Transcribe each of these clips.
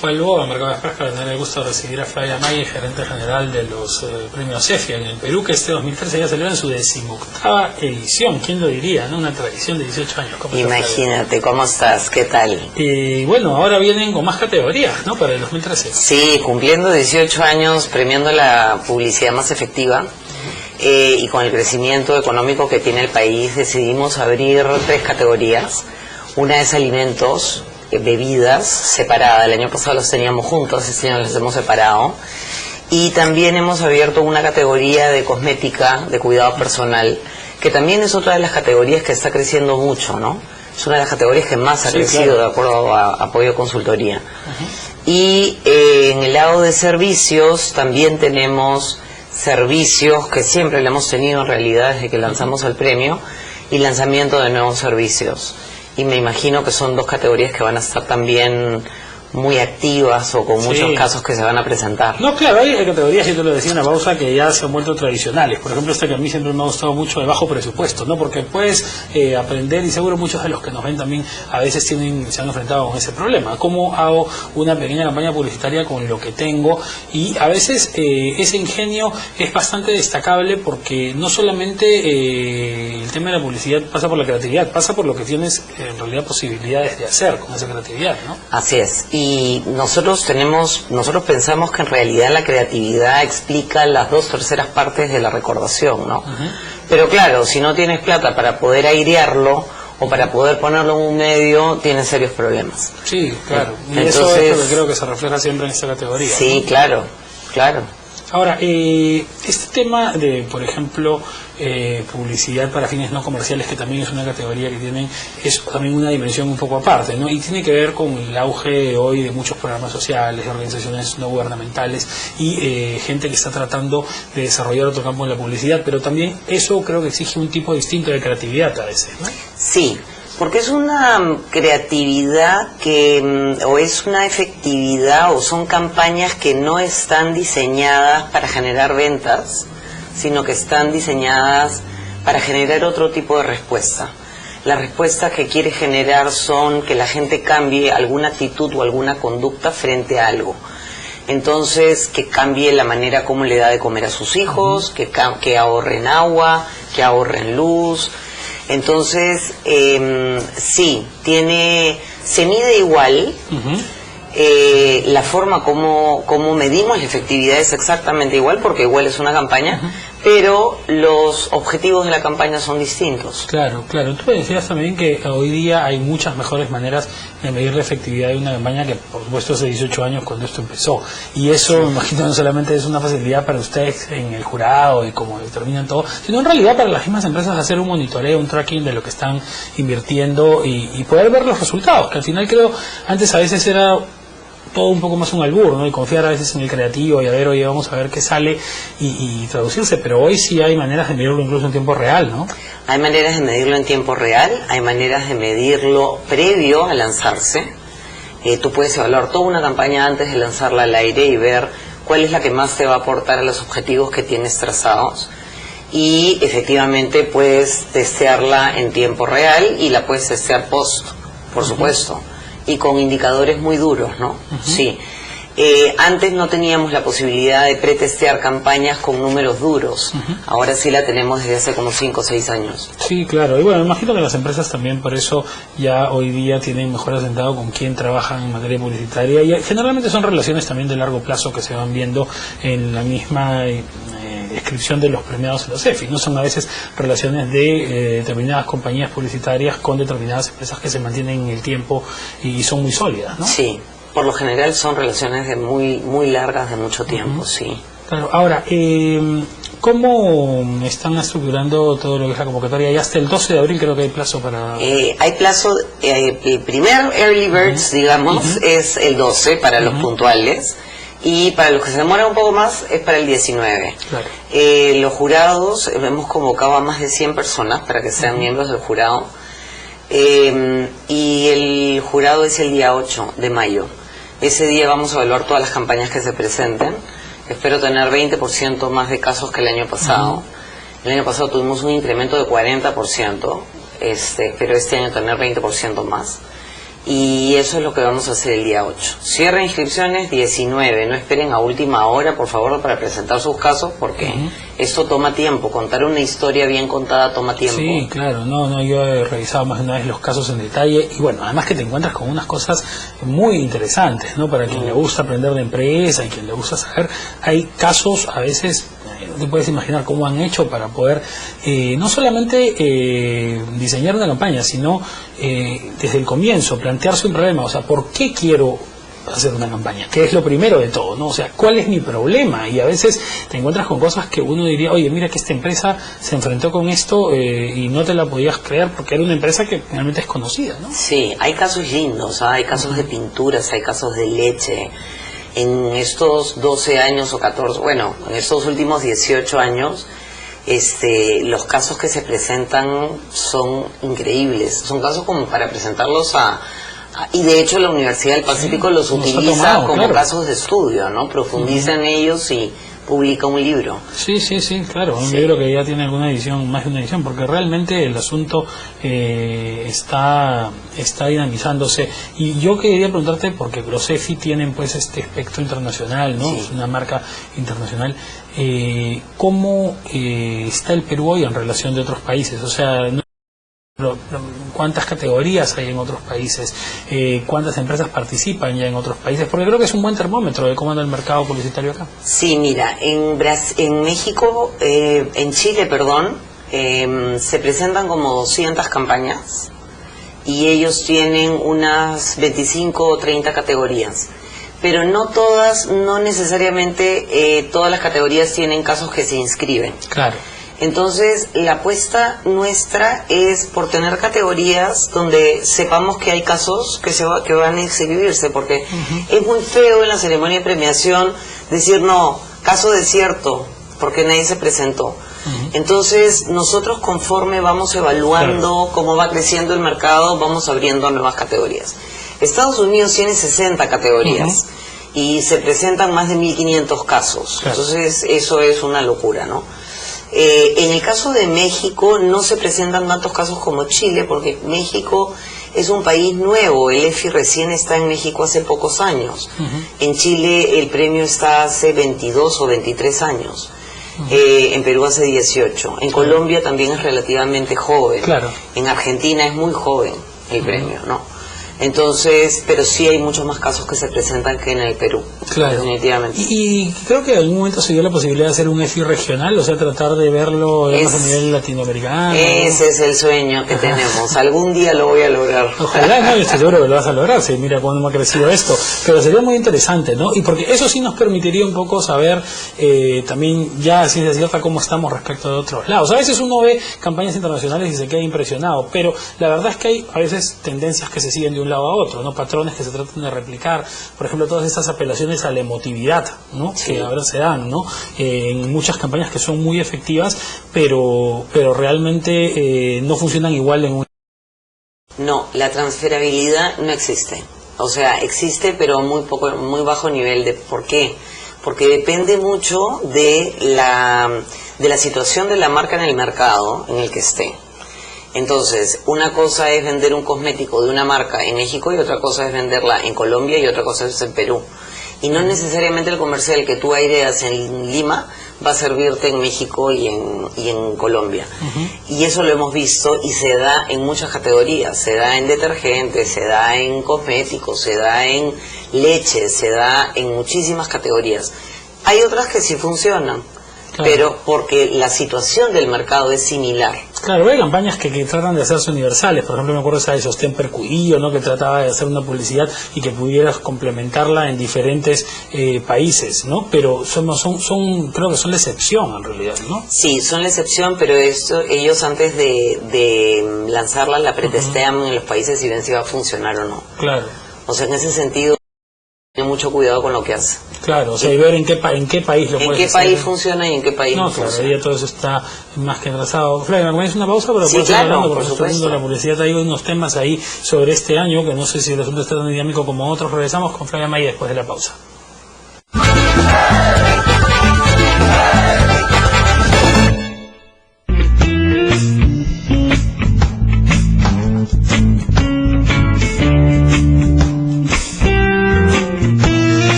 Vuelvo a Mercado Express para tener el gusto de recibir a Flavia May, gerente general de los premios CEFIA en el Perú, que este 2013 ya celebran su 18ª edición. ¿Quién lo diría, no? Una tradición de 18 años. Imagínate, ¿cómo estás? ¿Qué tal? Y bueno, ahora vienen con más categorías, ¿no? Para el 2013. Sí, cumpliendo 18 años, premiando la publicidad más efectiva. Y con el crecimiento económico que tiene el país, decidimos abrir 3 categorías. Una es alimentos, bebidas, separada. El año pasado los teníamos juntos, este año los hemos separado. Y también hemos abierto una categoría de cosmética, de cuidado personal, que también es otra de las categorías que está creciendo mucho, ¿no? Es una de las categorías que más ha crecido, claro, de acuerdo a Apoyo Consultoría. Y en el lado de servicios también tenemos servicios que siempre le hemos tenido en realidad desde que lanzamos el premio, y lanzamiento de nuevos servicios. Y me imagino que son 2 categorías que van a estar también muy activas o con muchos casos que se van a presentar. No, claro, hay categorías, yo te lo decía en la pausa, que ya se han vuelto tradicionales. Por ejemplo, esta que a mí siempre me ha gustado mucho, de bajo presupuesto, ¿no? Porque puedes aprender, y seguro muchos de los que nos ven también a veces se han enfrentado con ese problema. ¿Cómo hago una pequeña campaña publicitaria con lo que tengo? Y a veces ese ingenio es bastante destacable, porque no solamente el tema de la publicidad pasa por la creatividad, pasa por lo que tienes en realidad posibilidades de hacer con esa creatividad, ¿no? Así es. Y nosotros pensamos que en realidad la creatividad explica las 2/3 partes de la recordación, ¿no? Pero claro, si no tienes plata para poder airearlo o para poder ponerlo en un medio, tienes serios problemas. Sí, claro. Y entonces, eso es lo que creo que se refleja siempre en esta categoría. Sí, ¿no? Claro. Ahora, este tema de, por ejemplo, publicidad para fines no comerciales, que también es una categoría que tienen, es también una dimensión un poco aparte, ¿no? Y tiene que ver con el auge hoy de muchos programas sociales, de organizaciones no gubernamentales y gente que está tratando de desarrollar otro campo en la publicidad, pero también eso creo que exige un tipo distinto de creatividad a veces, ¿no? Sí, porque es una creatividad o es una efectividad, o son campañas que no están diseñadas para generar ventas, sino que están diseñadas para generar otro tipo de respuesta. Las respuestas que quiere generar son que la gente cambie alguna actitud o alguna conducta frente a algo. Entonces, que cambie la manera como le da de comer a sus hijos, que ahorren agua, que ahorren luz. Entonces, sí, se mide igual. La forma como medimos la efectividad es exactamente igual, porque igual es una campaña, pero los objetivos de la campaña son distintos. Claro. Tú decías también que hoy día hay muchas mejores maneras de medir la efectividad de una campaña, que por supuesto hace 18 años cuando esto empezó. Y eso, me imagino, no solamente es una facilidad para ustedes en el jurado y cómo determinan todo, sino en realidad para las mismas empresas hacer un monitoreo, un tracking de lo que están invirtiendo y poder ver los resultados, que al final creo, antes a veces era todo un poco más un albur, ¿no? Y confiar a veces en el creativo y a ver, oye, vamos a ver qué sale y traducirse, pero hoy sí hay maneras de medirlo incluso en tiempo real, ¿no? Hay maneras de medirlo en tiempo real, hay maneras de medirlo previo a lanzarse. Tú puedes evaluar toda una campaña antes de lanzarla al aire y ver cuál es la que más te va a aportar a los objetivos que tienes trazados. Y efectivamente puedes testearla en tiempo real y la puedes testear post, por supuesto. Y con indicadores muy duros, ¿no? Sí. Antes no teníamos la posibilidad de pretestear campañas con números duros. Ahora sí la tenemos desde hace como 5 o 6 años. Sí, claro. Y bueno, me imagino que las empresas también por eso ya hoy día tienen mejor asentado con quién trabajan en materia publicitaria. Y generalmente son relaciones también de largo plazo que se van viendo en la misma descripción de los premiados en los CEFI, ¿no? Son a veces relaciones de determinadas compañías publicitarias con determinadas empresas que se mantienen en el tiempo y son muy sólidas, ¿no? Sí, por lo general son relaciones de muy largas, de mucho tiempo, sí. Claro. Ahora, ¿cómo están estructurando todo lo que es la convocatoria? Ya hasta el 12 de abril creo que hay plazo para... hay plazo, el primer Early Birds, digamos, es el 12 para los puntuales. Y para los que se demoran un poco más es para el 19. Claro. Los jurados, hemos convocado a más de 100 personas para que sean miembros del jurado. Y el jurado es el día 8 de mayo. Ese día vamos a evaluar todas las campañas que se presenten. Espero tener 20% más de casos que el año pasado. El año pasado tuvimos un incremento de 40%. Espero este año tener 20% más. Y eso es lo que vamos a hacer el día 8. Cierre inscripciones 19. No esperen a última hora, por favor, para presentar sus casos, porque esto toma tiempo. Contar una historia bien contada toma tiempo. Sí, claro. No, yo he revisado más de una vez los casos en detalle. Y bueno, además que te encuentras con unas cosas muy interesantes, ¿no? Para quien le gusta aprender de empresa y quien le gusta saber, hay casos a veces... No te puedes imaginar cómo han hecho para poder no solamente diseñar una campaña, sino desde el comienzo plantearse un problema. O sea, ¿por qué quiero hacer una campaña? Que es lo primero de todo, ¿no? O sea, ¿cuál es mi problema? Y a veces te encuentras con cosas que uno diría, oye, mira que esta empresa se enfrentó con esto y no te la podías creer porque era una empresa que realmente es conocida, ¿no? Sí, hay casos lindos, hay casos de pinturas, hay casos de leche. En estos 12 años o 14, bueno, en estos últimos 18 años, los casos que se presentan son increíbles. Son casos como para presentarlos y de hecho la Universidad del Pacífico los utiliza como casos de estudio, ¿no? Profundiza en ellos y publica un libro. Sí, claro, un libro que ya tiene alguna edición, más de una edición, porque realmente el asunto está dinamizándose. Y yo quería preguntarte, porque los EFI tienen pues este espectro internacional, ¿no? Es una marca internacional. ¿Cómo está el Perú hoy en relación de otros países? O sea, ¿cuántas categorías hay en otros países? ¿Cuántas empresas participan ya en otros países? Porque creo que es un buen termómetro de cómo anda el mercado publicitario acá. Sí, mira, en México, en Chile, perdón, se presentan como 200 campañas y ellos tienen unas 25 o 30 categorías. Pero no necesariamente todas las categorías tienen casos que se inscriben. Claro. Entonces, la apuesta nuestra es por tener categorías donde sepamos que hay casos que van a inscribirse, porque es muy feo en la ceremonia de premiación decir, no, caso desierto, porque nadie se presentó. Entonces, nosotros conforme vamos evaluando cómo va creciendo el mercado, vamos abriendo nuevas categorías. Estados Unidos tiene 60 categorías y se presentan más de 1.500 casos. Entonces, eso es una locura, ¿no? En el caso de México no se presentan tantos casos como Chile, porque México es un país nuevo. El EFI recién está en México hace pocos años. En Chile el premio está hace 22 o 23 años. En Perú hace 18. En Colombia también es relativamente joven. En Argentina es muy joven el premio, ¿no? Entonces, pero sí hay muchos más casos que se presentan que en el Perú, definitivamente. Y creo que en algún momento se dio la posibilidad de hacer un EFI regional, o sea, tratar de verlo a nivel latinoamericano. Ese es el sueño que tenemos. Algún día lo voy a lograr. Ojalá, no, yo estoy seguro que lo vas a lograr, si mira cuándo ha crecido esto. Pero sería muy interesante, ¿no? Y porque eso sí nos permitiría un poco saber también ya, si es cierta, cómo estamos respecto de otros lados. A veces uno ve campañas internacionales y se queda impresionado, pero la verdad es que hay a veces tendencias que se siguen de un lado a otro, ¿no? Patrones que se tratan de replicar, por ejemplo, todas estas apelaciones a la emotividad, ¿no? Que ahora se dan, ¿no? En muchas campañas que son muy efectivas, pero realmente no funcionan igual en un... No, la transferabilidad no existe. O sea, existe, pero muy bajo nivel. ¿Por qué? Porque depende mucho de la situación de la marca en el mercado en el que esté. Entonces, una cosa es vender un cosmético de una marca en México y otra cosa es venderla en Colombia y otra cosa es en Perú. Y no necesariamente el comercial que tú aireas en Lima va a servirte en México y en Colombia. Y eso lo hemos visto y se da en muchas categorías. Se da en detergentes, se da en cosméticos, se da en leche, se da en muchísimas categorías. Hay otras que sí funcionan. Pero porque la situación del mercado es similar. Claro, hay campañas que tratan de hacerse universales. Por ejemplo, me acuerdo esa de Sostén Percuillo, ¿no? Que trataba de hacer una publicidad y que pudieras complementarla en diferentes países, ¿no? Pero creo que son la excepción en realidad, ¿no? Sí, son la excepción, pero ellos antes de lanzarla la pretestean en los países y ven si va a funcionar o no. Claro. O sea, en ese sentido, tiene mucho cuidado con lo que hace. Claro, o sea, y ver en qué país lo puede hacer. En qué país funciona y en qué país no funciona. Claro, ya todo eso está más que trazado. Flavia, ¿me pones una pausa? Pero sí, claro, por supuesto. La publicidad, hay unos temas ahí sobre este año, que no sé si el asunto está tan dinámico como otros. Regresamos con Flavia May después de la pausa.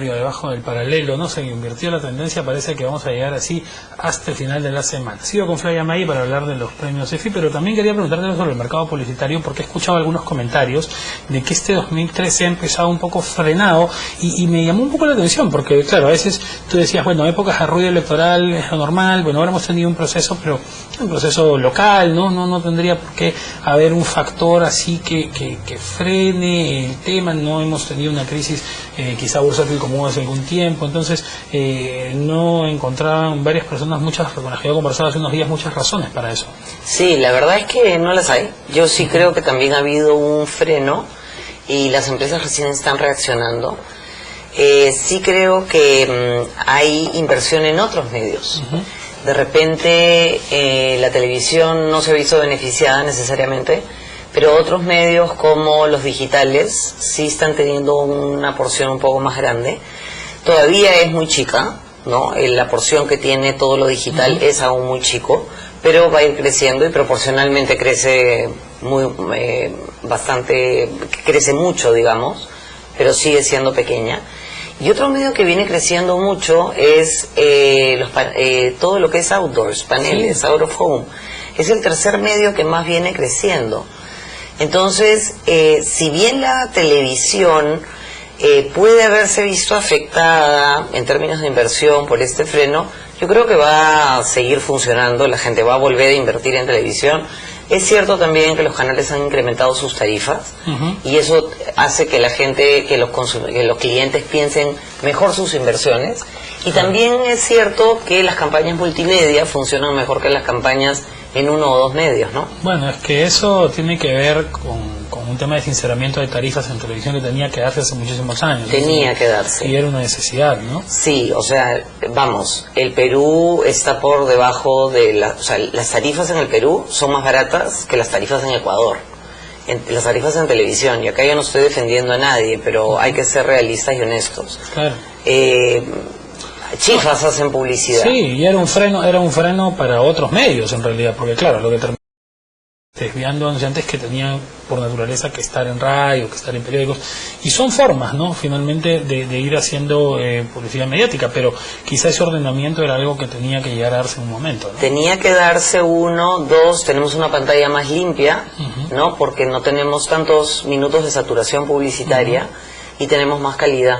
diario, debajo del paralelo, no se invirtió la tendencia, parece que vamos a llegar así hasta el final de la semana. Sigo con Flavia May para hablar de los premios EFI, pero también quería preguntarte sobre el mercado publicitario, porque he escuchado algunos comentarios de que este 2013 ha empezado un poco frenado, y me llamó un poco la atención, porque claro, a veces tú decías, bueno, épocas de ruido electoral es lo normal, bueno, ahora hemos tenido un proceso, pero un proceso local, no tendría por qué haber un factor así que frene el tema. No hemos tenido una crisis quizá bursátil como hace algún tiempo, entonces no encontraban varias personas, muchas, con las que yo he conversado hace unos días, muchas razones para eso. Sí, la verdad es que no las hay. Yo sí creo que también ha habido un freno y las empresas recién están reaccionando. Sí creo que hay inversión en otros medios. De repente la televisión no se ha visto beneficiada necesariamente, pero otros medios como los digitales sí están teniendo una porción un poco más grande. Todavía es muy chica, ¿no? La porción que tiene todo lo digital es aún muy chico, pero va a ir creciendo y proporcionalmente crece crece mucho, digamos, pero sigue siendo pequeña. Y otro medio que viene creciendo mucho es todo lo que es outdoors, paneles, out of home. Es el tercer medio que más viene creciendo. Entonces, si bien la televisión puede haberse visto afectada en términos de inversión por este freno, yo creo que va a seguir funcionando, la gente va a volver a invertir en televisión. Es cierto también que los canales han incrementado sus tarifas y eso hace que la gente, que los clientes piensen mejor sus inversiones. Y también es cierto que las campañas multimedia funcionan mejor que las campañas en uno o dos medios, ¿no? Bueno, es que eso tiene que ver con un tema de sinceramiento de tarifas en televisión que tenía que darse hace muchísimos años. Tenía que darse. Y era una necesidad, ¿no? Sí, o sea, vamos, el Perú está por debajo de o sea, las tarifas en el Perú son más baratas que las tarifas en Ecuador. Las tarifas en televisión, y acá yo no estoy defendiendo a nadie, pero hay que ser realistas y honestos. Claro. Chifas hacen publicidad. Sí, y era un freno para otros medios en realidad, porque claro, lo que terminó desviando anunciantes que tenían por naturaleza que estar en radio, que estar en periódicos, y son formas, ¿no? Finalmente de ir haciendo publicidad mediática, pero quizá ese ordenamiento era algo que tenía que llegar a darse en un momento, ¿no? Tenía que darse uno, dos, tenemos una pantalla más limpia, ¿no? Porque no tenemos tantos minutos de saturación publicitaria y tenemos más calidad.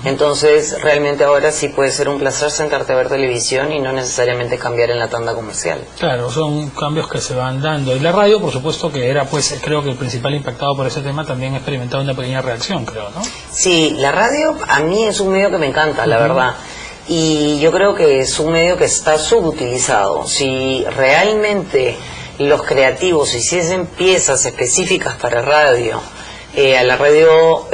Entonces, realmente ahora sí puede ser un placer sentarte a ver televisión y no necesariamente cambiar en la tanda comercial. Claro, son cambios que se van dando. Y la radio, por supuesto, que era, pues, creo que el principal impactado por ese tema, también ha experimentado una pequeña reacción, creo, ¿no? Sí, la radio a mí es un medio que me encanta, la verdad. Y yo creo que es un medio que está subutilizado. Si realmente los creativos hiciesen piezas específicas para radio, a la radio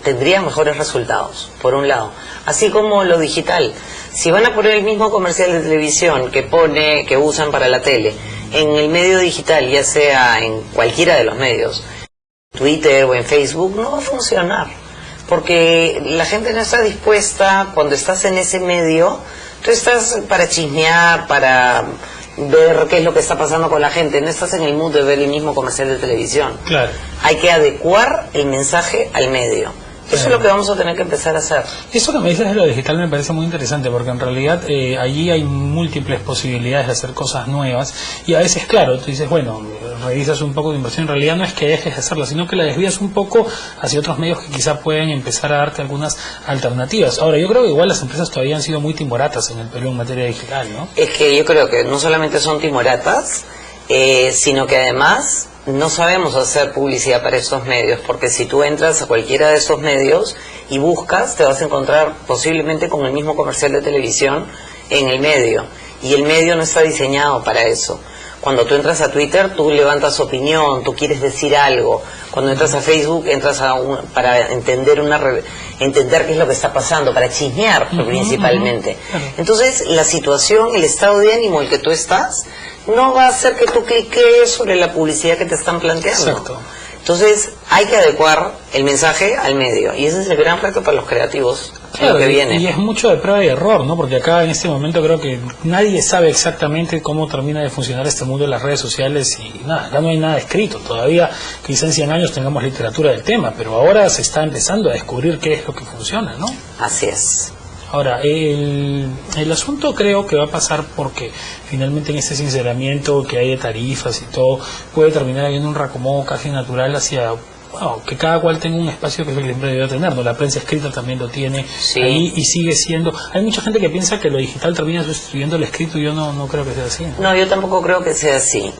tendría mejores resultados, por un lado. Así como lo digital. Si van a poner el mismo comercial de televisión que usan para la tele, en el medio digital, ya sea en cualquiera de los medios, Twitter o en Facebook, no va a funcionar. Porque la gente no está dispuesta, cuando estás en ese medio, tú estás para chismear, para ver qué es lo que está pasando con la gente, no estás en el mood de ver el mismo comercial de televisión. Claro. Hay que adecuar el mensaje al medio. Eso es lo que vamos a tener que empezar a hacer. Eso que me dices de lo digital me parece muy interesante, porque en realidad allí hay múltiples posibilidades de hacer cosas nuevas, y a veces, claro, tú dices, bueno, revisas un poco de inversión, en realidad no es que dejes de hacerla, sino que la desvías un poco hacia otros medios que quizá pueden empezar a darte algunas alternativas. Ahora, yo creo que igual las empresas todavía han sido muy timoratas en el Perú en materia digital, ¿no? Es que yo creo que no solamente son timoratas, sino que además no sabemos hacer publicidad para estos medios, porque si tú entras a cualquiera de estos medios y buscas, te vas a encontrar posiblemente con el mismo comercial de televisión en el medio, y el medio no está diseñado para eso. Cuando tú entras a Twitter, tú levantas opinión, tú quieres decir algo. Cuando entras a Facebook, entras para entender qué es lo que está pasando, para chismear principalmente. Entonces, la situación, el estado de ánimo en el que tú estás, no va a hacer que tú cliques sobre la publicidad que te están planteando. Exacto. Entonces hay que adecuar el mensaje al medio, y ese es el gran reto para los creativos. Claro, lo que viene. Y es mucho de prueba y error, ¿no? Porque acá en este momento creo que nadie sabe exactamente cómo termina de funcionar este mundo de las redes sociales y nada, ya no hay nada escrito. Todavía quizá en 100 años tengamos literatura del tema, pero ahora se está empezando a descubrir qué es lo que funciona, ¿no? Así es. Ahora, el asunto creo que va a pasar porque finalmente en este sinceramiento que hay de tarifas y todo, puede terminar habiendo un reacomodo casi natural hacia... Bueno, que cada cual tenga un espacio que es el que siempre debió tener, ¿no? La prensa escrita también lo tiene ahí y sigue siendo... Hay mucha gente que piensa que lo digital termina sustituyendo el escrito y yo no creo que sea así. No, yo tampoco creo que sea así.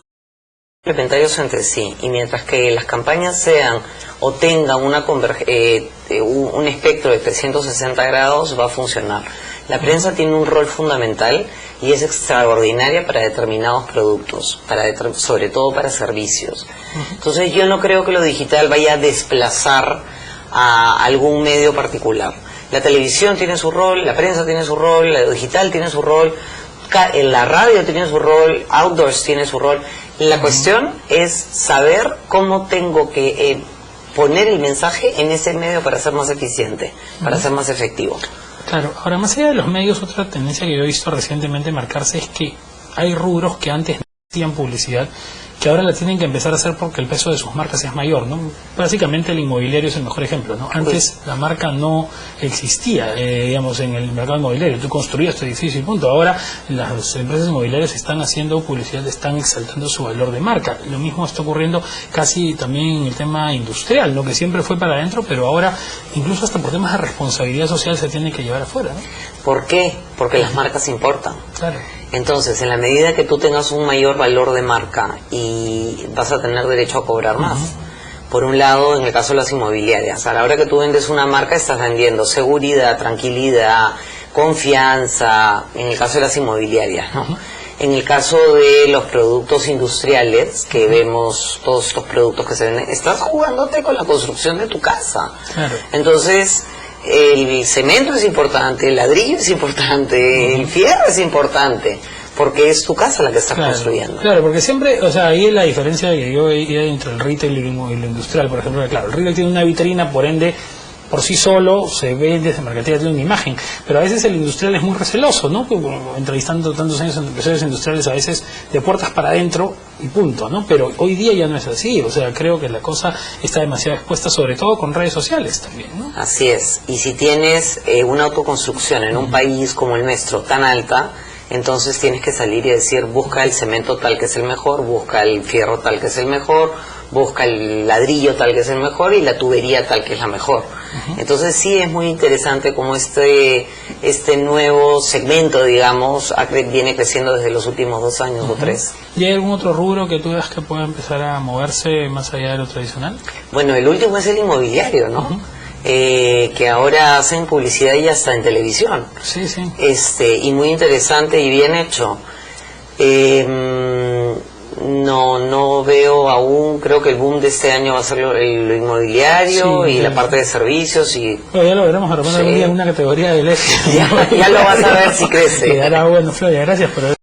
Complementarios entre sí, y mientras que las campañas sean o tengan un espectro de 360 grados, va a funcionar. La prensa tiene un rol fundamental y es extraordinaria para determinados productos, sobre todo para servicios. Entonces yo no creo que lo digital vaya a desplazar a algún medio particular. La televisión tiene su rol, la prensa tiene su rol, la digital tiene su rol, la radio tiene su rol, outdoors tiene su rol. La cuestión es saber cómo tengo que poner el mensaje en ese medio para ser más eficiente, para ser más efectivo. Claro, ahora más allá de los medios, otra tendencia que yo he visto recientemente marcarse es que hay rubros que antes no hacían publicidad, que ahora la tienen que empezar a hacer porque el peso de sus marcas es mayor, ¿no? Básicamente el inmobiliario es el mejor ejemplo, ¿no? Antes la marca no existía, digamos, en el mercado inmobiliario. Tú construías tu edificio y punto. Ahora las empresas inmobiliarias están haciendo publicidad, están exaltando su valor de marca. Lo mismo está ocurriendo casi también en el tema industrial, ¿no? Que siempre fue para adentro, pero ahora incluso hasta por temas de responsabilidad social se tiene que llevar afuera, ¿no? ¿Por qué? Porque las marcas importan. Claro. Entonces, en la medida que tú tengas un mayor valor de marca y vas a tener derecho a cobrar más. Por un lado, en el caso de las inmobiliarias, a la hora que tú vendes una marca estás vendiendo seguridad, tranquilidad, confianza, en el caso de las inmobiliarias, ¿no? En el caso de los productos industriales, que vemos todos estos productos que se venden, estás jugándote con la construcción de tu casa. Claro. Entonces, el cemento es importante, el ladrillo es importante, el fierro es importante, porque es tu casa la que estás construyendo. Claro, porque siempre, o sea, ahí es la diferencia que yo veía entre el retail y lo industrial, por ejemplo. Claro, el retail tiene una vitrina, por ende, por sí solo se vende, se marketea, tiene una imagen, pero a veces el industrial es muy receloso, ¿no? Entrevistando tantos años en empresarios industriales, a veces de puertas para adentro y punto, ¿no? Pero hoy día ya no es así, o sea, creo que la cosa está demasiado expuesta, sobre todo con redes sociales también, ¿no? Así es, y si tienes una autoconstrucción en un país como el nuestro tan alta, entonces tienes que salir y decir, busca el cemento tal que es el mejor, busca el fierro tal que es el mejor, busca el ladrillo tal que es el mejor y la tubería tal que es la mejor. Entonces sí es muy interesante cómo este nuevo segmento, digamos, viene creciendo desde los últimos 2 años o 3. ¿Y hay algún otro rubro que tú veas que pueda empezar a moverse más allá de lo tradicional? Bueno, el último es el inmobiliario, ¿no? Que ahora hacen publicidad y hasta en televisión. Sí, sí. Y muy interesante y bien hecho. No veo aún, creo que el boom de este año va a ser lo inmobiliario y la parte de servicios y... Bueno, ya lo veremos de repente algún día en una categoría del eje. ya lo vas a ver si crece. Quedará bueno, Flavia, gracias por la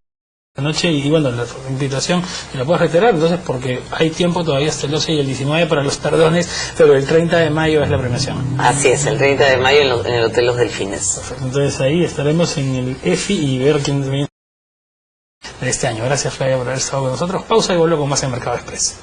noche y bueno, la invitación la puedes reiterar, entonces, porque hay tiempo todavía hasta el 12 y el 19 para los perdones, pero el 30 de mayo es la premiación. Así es, el 30 de mayo en el Hotel Los Delfines. Perfecto, entonces ahí estaremos en el EFI y ver quién viene de este año. Gracias, Flavia, por haber estado con nosotros. Pausa y vuelvo con más en Mercado Express.